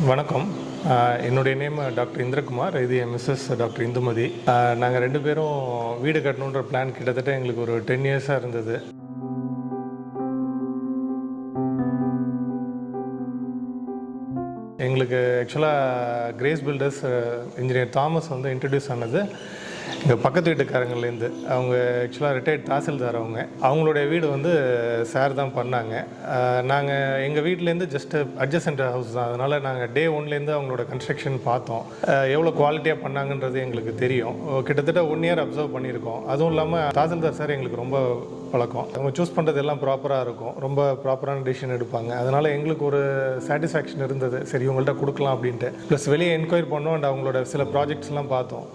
வணக்கம். என்னுடைய name doctor Indrakumar. இது என் மிஸ்ஸஸ் டாக்டர் இந்துமதி. நாங்கள் 2 பேரும் வீடு கட்டணுன்ற பிளான் கிட்டத்தட்ட எங்களுக்கு ஒரு 10 இயர்ஸாக இருந்தது. எங்களுக்கு ஆக்சுவலாக Grace Builders engineer Thomas introduce ஆனது எங்கள் பக்கத்து வீட்டுக்காரங்கள்லேருந்து. அவங்க ஆக்சுவலாக ரிட்டையர்ட் தாசில்தார். அவங்களுடைய வீடு சார் தான் பண்ணாங்க. நாங்கள் எங்கள் வீட்டிலேருந்து ஜஸ்ட்டு அட்ஜசன்ட் ஹவுஸ் தான். அதனால் நாங்கள் டே 1லேருந்து அவங்களோட கன்ஸ்ட்ரக்ஷன் பார்த்தோம். எவ்வளோ குவாலிட்டியாக பண்ணாங்கன்றது எங்களுக்கு தெரியும். கிட்டத்தட்ட 1 இயர் அப்சர்வ் பண்ணியிருக்கோம். அதுவும் இல்லாமல் தாசில்தார் சார் எங்களுக்கு ரொம்ப பழக்கம். அவங்க சூஸ் பண்ணுறது எல்லாம் ப்ராப்பராக இருக்கும். ரொம்ப ப்ராப்பரான டிசிஷன் எடுப்பாங்க. அதனால் எங்களுக்கு ஒரு சாட்டிஸ்ஃபேக்ஷன் இருந்தது. சரி இவங்கள்ட்ட கொடுக்கலாம் அப்படின்ட்டு. ப்ளஸ் வெளியே என்கொயரி பண்ணோம் அண்ட் அவங்களோட சில ப்ராஜெக்ட்ஸ்லாம் பார்த்தோம்.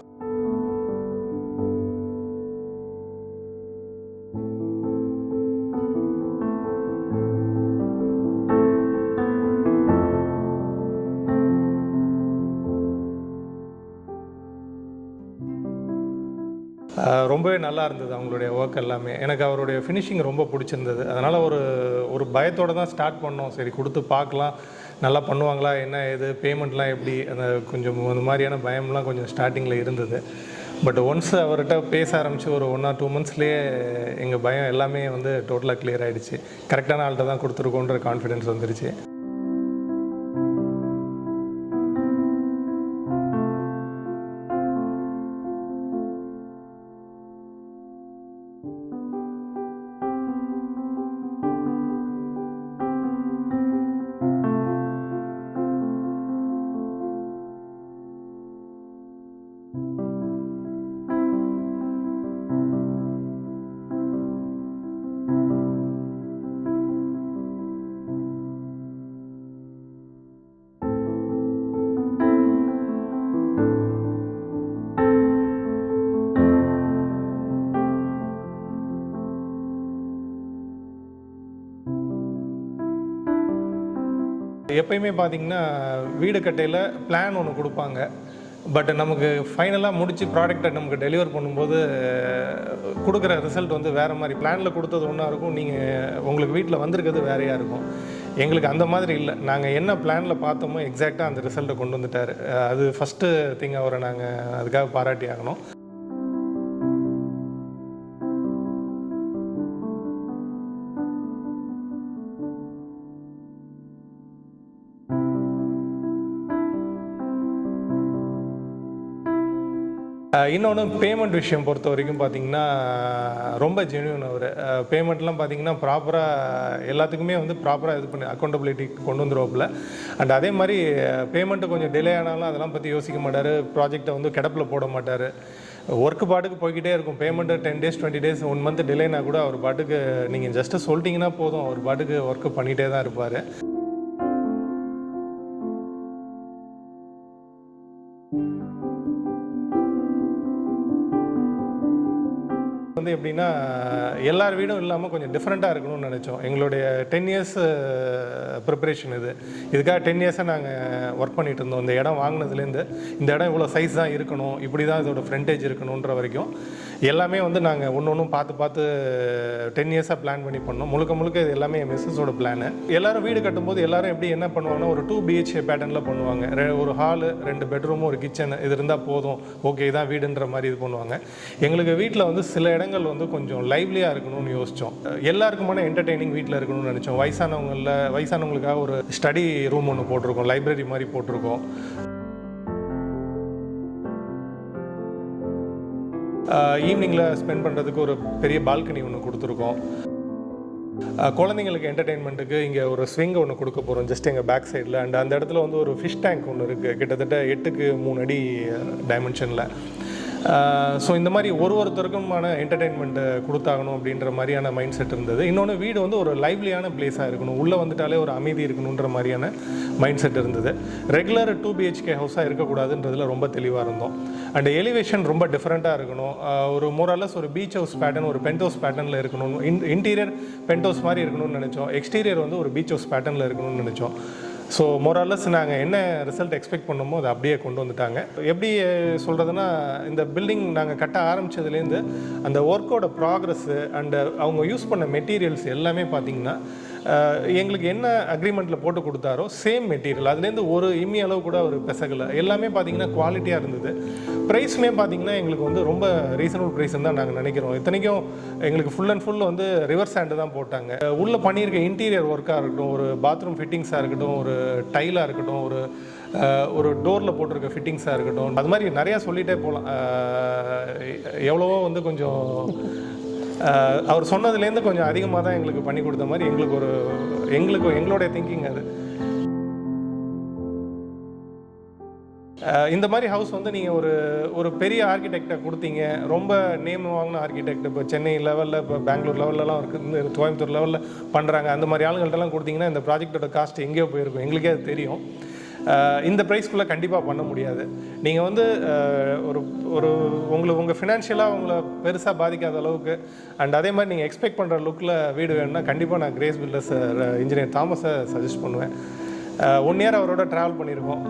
ரொம்பவே நல்லா இருந்தது அவங்களுடைய ஒர்க் எல்லாமே. எனக்கு அவருடைய ஃபினிஷிங் ரொம்ப பிடிச்சிருந்தது. அதனால் ஒரு பயத்தோடு தான் ஸ்டார்ட் பண்ணோம். சரி கொடுத்து பார்க்கலாம், நல்லா பண்ணுவாங்களா, என்ன ஏது, பேமெண்ட்லாம் எப்படி, அந்த கொஞ்சம் அந்த மாதிரியான பயம்லாம் கொஞ்சம் ஸ்டார்டிங்கில் இருந்தது. பட் ஒன்ஸ் அவர்கிட்ட பேச ஆரம்பித்து ஒரு 1 or 2 monthsலேயே எங்கள் பயம் எல்லாமே டோட்டலாக கிளியர் ஆகிடுச்சு. கரெக்டான ஆள்கிட்ட தான் கொடுத்துருக்கோன்ற கான்ஃபிடென்ஸ் வந்துருச்சு. எப்பயுமே பார்த்தீங்கன்னா வீடு கட்டையில் பிளான் ஒன்று கொடுப்பாங்க. பட் நமக்கு ஃபைனலாக முடித்து ப்ராடக்டை நமக்கு டெலிவர் பண்ணும்போது கொடுக்குற ரிசல்ட் வேறு மாதிரி. பிளானில் கொடுத்தது ஒன்றா இருக்கும், நீங்கள் உங்களுக்கு வீட்டில் வந்திருக்கிறது வேறையாக இருக்கும். எங்களுக்கு அந்த மாதிரி இல்லை. நாங்கள் என்ன பிளானில் பார்த்தோமோ எக்ஸாக்டாக அந்த ரிசல்ட்டை கொண்டு வந்துட்டார். அது ஃபஸ்ட்டு திங். அவரை நாங்கள் அதுக்காக பாராட்டி ஆகணும். இன்னொன்று பேமெண்ட் விஷயம் பொறுத்த வரைக்கும் பார்த்திங்கன்னா ரொம்ப ஜென்யூன். அவர் பேமெண்ட்லாம் பார்த்திங்கன்னா ப்ராப்பராக எல்லாத்துக்குமே ப்ராப்பராக இது பண்ணி அக்கௌண்டபிலிட்டி கொண்டு வந்துருவாப்புல. அண்ட் அதே மாதிரி பேமெண்ட்டு கொஞ்சம் டிலே ஆனாலும் அதெல்லாம் பற்றி யோசிக்க மாட்டார். ப்ராஜெக்டை கிடப்பில் போட மாட்டார். ஒர்க்கு பாட்டுக்கு போய்கிட்டே இருக்கும். பேமெண்ட்டு 10 days 20 days 1 month டிலேனா கூட அவர் பாட்டுக்கு நீங்கள் ஜஸ்ட்டு சொல்லிட்டீங்கன்னா போதும், அவர் பாட்டுக்கு ஒர்க்கு பண்ணிகிட்டே தான் இருப்பார். எப்படின்னா எல்லார் வீடும் இல்லாமல் கொஞ்சம் டிஃப்ரெண்ட்டாக இருக்கணும்னு நினச்சோம். எங்களுடைய 10 years ப்ரிப்பரேஷன் இதுக்காக 10 years நாங்கள் ஒர்க் பண்ணிகிட்டு இருந்தோம். இந்த இடம் வாங்கினதுலேருந்து இந்த இடம் இவ்வளோ சைஸ் தான் இருக்கணும், இப்படி தான் இதோட ஃப்ரண்டேஜ் இருக்கணுன்ற வரைக்கும் எல்லாமே நாங்கள் ஒன்றும் பார்த்து 10 years பிளான் பண்ணி பண்ணோம். முழுக்க இது எல்லாமே என் மிஸ்ஸஸோட பிளானு. எல்லோரும் வீடு கட்டும்போது எல்லோரும் எப்படி என்ன பண்ணுவாங்கன்னா ஒரு 2 BHK பேட்டர்னில் பண்ணுவாங்க. ஒரு ஹாலு, 2 bedroom, ஒரு கிச்சன், இது இருந்தால் போதும், ஓகே இதான் வீடுன்ற மாதிரி இது பண்ணுவாங்க. எங்களுக்கு வீட்டில் சில இடங்கள் கொஞ்சம் லைவ்லியாக இருக்கணும்னு யோசித்தோம். எல்லாருக்குமான என்டர்டெய்னிங் வீட்டில் இருக்கணும்னு நினச்சோம். வயசானவங்களுக்காக ஒரு ஸ்டடி ரூம் ஒன்று போட்டிருக்கோம், லைப்ரரி மாதிரி போட்டிருக்கோம். ஈவினிங்கில் ஸ்பெண்ட் பண்ணுறதுக்கு ஒரு பெரிய பால்கனி ஒன்று கொடுத்துருக்கோம். குழந்தைங்களுக்கு என்டர்டெயின்மெண்ட்டுக்கு இங்கே ஒரு ஸ்விங் ஒன்று கொடுக்க போகிறோம் ஜஸ்ட் எங்கள் பேக் சைடில். அண்ட் அந்த இடத்துல ஒரு ஃபிஷ் டேங்க் ஒன்று இருக்குது, கிட்டத்தட்ட 8 x 3 அடி டைமென்ஷனில். ஸோ இந்த மாதிரி ஒருத்தருக்குமான என்டர்டெயின்மெண்ட்டை கொடுத்தாகணும் அப்படின்ற மாதிரியான மைண்ட் செட் இருந்தது. இன்னொன்று வீடு ஒரு லைவ்லியான பிளேஸாக இருக்கணும், உள்ளே வந்துட்டாலே ஒரு அமைதி இருக்கணுன்ற மாதிரியான மைண்ட் செட் இருந்தது. ரெகுலர் 2 BHK ஹவுஸாக இருக்கக்கூடாதுன்றதுல ரொம்ப தெளிவாக இருந்தோம். அண்ட் எலிவேஷன் ரொம்ப டிஃப்ரெண்ட்டாக இருக்கணும். ஒரு மோரலஸ் ஒரு பீச் ஹவுஸ் பேட்டர்ன், ஒரு பென்ட் ஹவுஸ் பேட்டர்னில் இருக்கணும். இன்டீரியர் பென்ட் ஹவுஸ் மாதிரி இருக்கணும்னு நினச்சோம். எக்ஸ்டீரியர் ஒரு பீச் ஹவுஸ் பேட்டர்னில் இருக்கணும்னு நினச்சோம். ஸோ மோரலஸ் நாங்கள் என்ன ரிசல்ட் எக்ஸ்பெக்ட் பண்ணோமோ அதை அப்படியே கொண்டு வந்துட்டாங்க. எப்படி சொல்கிறதுனா, இந்த பில்டிங் நாங்கள் கட்ட ஆரம்பித்ததுலேருந்து அந்த ஒர்க்கோட ப்ராக்ரஸ்ஸு அண்டு அவங்க யூஸ் பண்ண மெட்டீரியல்ஸ் எல்லாமே பார்த்திங்கன்னா எங்களுக்கு என்ன அக்ரிமெண்ட்டில் போட்டு கொடுத்தாரோ சேம் மெட்டீரியல், அதுலேருந்து ஒரு இம்மி அளவு கூட ஒரு பெசகலை, எல்லாமே பார்த்தீங்கன்னா குவாலிட்டியாக இருந்தது. ப்ரைஸுமே பார்த்தீங்கன்னா எங்களுக்கு வந்து ரொம்ப ரீசனபிள் ப்ரைஸ்ன்னு தான் நாங்கள் நினைக்கிறோம். இத்தனைக்கும் எங்களுக்கு ஃபுல் அண்ட் ஃபுல் வந்து ரிவர்ஸ் ஹேண்டு தான் போட்டாங்க. உள்ளே பண்ணியிருக்க இன்டீரியர் ஒர்க்காக இருக்கட்டும், ஒரு பாத்ரூம் ஃபிட்டிங்ஸாக இருக்கட்டும், ஒரு டைலாக இருக்கட்டும், ஒரு டோரில் போட்டிருக்க ஃபிட்டிங்ஸாக இருக்கட்டும், அது மாதிரி நிறையா சொல்லிகிட்டே போகலாம். எவ்வளவோ வந்து கொஞ்சம் அவர் சொன்னதுலேருந்து கொஞ்சம் அதிகமாக தான் எங்களுக்கு பண்ணி கொடுத்த மாதிரி எங்களுடைய திங்கிங் அது. இந்த மாதிரி ஹவுஸ் வந்து நீங்கள் ஒரு பெரிய ஆர்கிடெக்டை கொடுத்தீங்க, ரொம்ப நேம் வாங்கின ஆர்கிடெக்ட், இப்போ சென்னை லெவலில், இப்போ பெங்களூர் லெவல்லலாம் இருக்குது, கோயம்புத்தூர் லெவலில் பண்ணுறாங்க, அந்த மாதிரி ஆளுங்கள்ட்டலாம் கொடுத்தீங்கன்னா இந்த ப்ராஜெக்டோட காஸ்ட் எங்கேயோ போயிருக்கும், எங்களுக்கே அது தெரியும். இந்த ப்ரைஸ்க்குள்ளே கண்டிப்பாக பண்ண முடியாது. நீங்கள் வந்து உங்கள் ஃபினான்ஷியலாக உங்களை பெருசாக பாதிக்காத அளவுக்கு அண்ட் அதே மாதிரி நீங்கள் எக்ஸ்பெக்ட் பண்ணுற லுக்கில் வீடு வேணும்னா கண்டிப்பாக நான் கிரேஸ் பில்டர்ஸ் இன்ஜினியர் தாமஸை சஜஸ்ட் பண்ணுவேன். 1 இயர் அவரோட ட்ராவல் பண்ணியிருக்கோம்.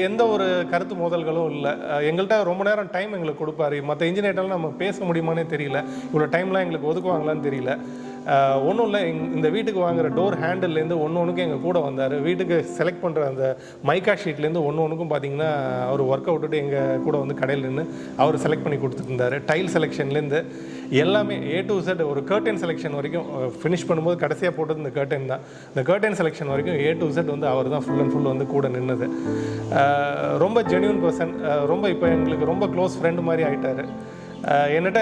எந்த ஒரு கருத்து மோதல்களும் இல்லை. எங்கள்கிட்ட ரொம்ப நேரம் டைம் எங்களுக்கு கொடுப்பாரு. மற்ற இன்ஜினியர்ட்டாலும் நம்ம பேச முடியுமானே தெரியல, இவ்வளோ டைம்லாம் எங்களுக்கு ஒதுக்குவாங்களான்னு தெரியல. ஒன்றும் இல்லை, இந்த வீட்டுக்கு வாங்குகிற டோர் ஹேண்டில்லேருந்து ஒன்றுக்கும் எங்கள் கூட வந்தார். வீட்டுக்கு செலக்ட் பண்ணுற அந்த மைக்கா ஷீட்லேருந்து ஒன்றுக்கும் பார்த்தீங்கன்னா அவர் ஒர்க் அவுட்டு எங்கள் கூட வந்து கடையில் நின்று அவர் செலக்ட் பண்ணி கொடுத்துருந்தார். டைல் செலெக்ஷன்லேருந்து எல்லாமே A to Z, ஒரு கர்டன் செலெக்ஷன் வரைக்கும் ஃபினிஷ் பண்ணும்போது கடைசியாக போட்டது இந்த கர்டன் தான். இந்த கர்டன் செலெக்ஷன் வரைக்கும் A to Z வந்து அவர் தான் ஃபுல் அண்ட் ஃபுல் வந்து கூட நின்னது. ரொம்ப ஜென்யூன் பர்சன், ரொம்ப இப்போ எங்களுக்கு ரொம்ப க்ளோஸ் ஃப்ரெண்டு மாதிரி ஆகிட்டார். என்கிட்ட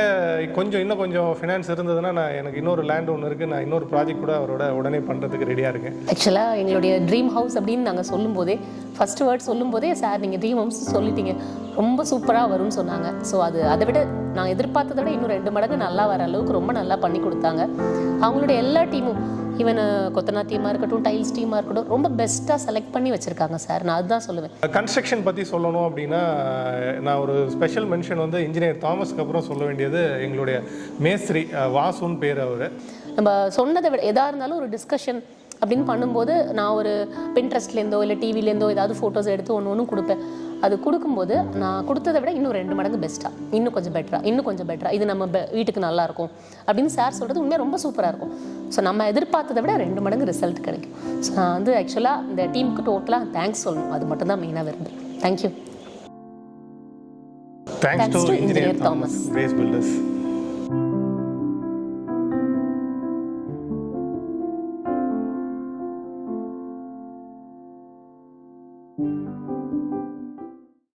இன்னும் கொஞ்சம் ஃபினான்ஸ் இருந்ததுன்னா எனக்கு இன்னொரு லேண்ட் ஒன்று இருக்குது, நான் இன்னொரு ப்ராஜெக்ட் கூட அவரோட உடனே பண்ணுறதுக்கு ரெடியாக இருக்கேன். ஆக்சுவலாக எங்களுடைய ட்ரீம் ஹவுஸ் அப்படின்னு நாங்கள் சொல்லும்போதே, ஃபஸ்ட்டு வேர்ட் சொல்லும்போதே சார் நீங்கள் ட்ரீம் ஹவுஸ் சொல்லிட்டீங்க, ரொம்ப சூப்பராக வரும்னு சொன்னாங்க. ஸோ அதை விட நான் எதிர்பார்த்ததை விட இன்னும் 2 மடங்கு நல்லா வர அளவுக்கு ரொம்ப நல்லா பண்ணி கொடுத்தாங்க. அவங்களுடைய எல்லா டீமும், ஈவன் கொத்தனார் டீமாக இருக்கட்டும், டைல்ஸ் டீமாக இருக்கட்டும், ரொம்ப பெஸ்ட்டாக செலக்ட் பண்ணி வச்சுருக்காங்க சார். நான் அதுதான் சொல்லுவேன். கன்ஸ்ட்ரக்ஷன் பற்றி சொல்லணும் அப்படின்னா நான் ஒரு ஸ்பெஷல் மென்ஷன் வந்து இன்ஜினியர் தாமஸ்க்கு அப்புறம் சொல்ல வேண்டியது எங்களுடைய மேஸ்திரி வாசுன்னு பேர். அவர் நம்ம சொன்னதை விட எதாக இருந்தாலும் ஒரு டிஸ்கஷன் அப்படின்னு பண்ணும்போது நான் ஒரு பின்ட்ரெஸ்ட்லேருந்தோ இல்லை டிவிலேருந்தோ ஏதாவது ஃபோட்டோஸ் எடுத்து ஒன்று கொடுப்பேன். அது கொடுக்கும்போது நான் கொடுத்ததை விட இன்னும் 2 மடங்கு பெஸ்ட்டாக, இன்னும் கொஞ்சம் பெட்டராக, இது நம்ம வீட்டுக்கு நல்லாயிருக்கும் அப்படின்னு சார் சொல்கிறது உண்மையாக ரொம்ப சூப்பராக இருக்கும். ஸோ நம்ம எதிர்பார்த்ததை விட 2 மடங்கு ரிசல்ட் கிடைக்கும். ஸோ நான் வந்து ஆக்சுவலாக இந்த டீமுக்கு டோட்டலாக தேங்க்ஸ் சொல்லணும். அது மட்டும் தான் மெயினாக விரும்புகிறேன். Thank you. Thanks to engineer Thomas, Grace filters.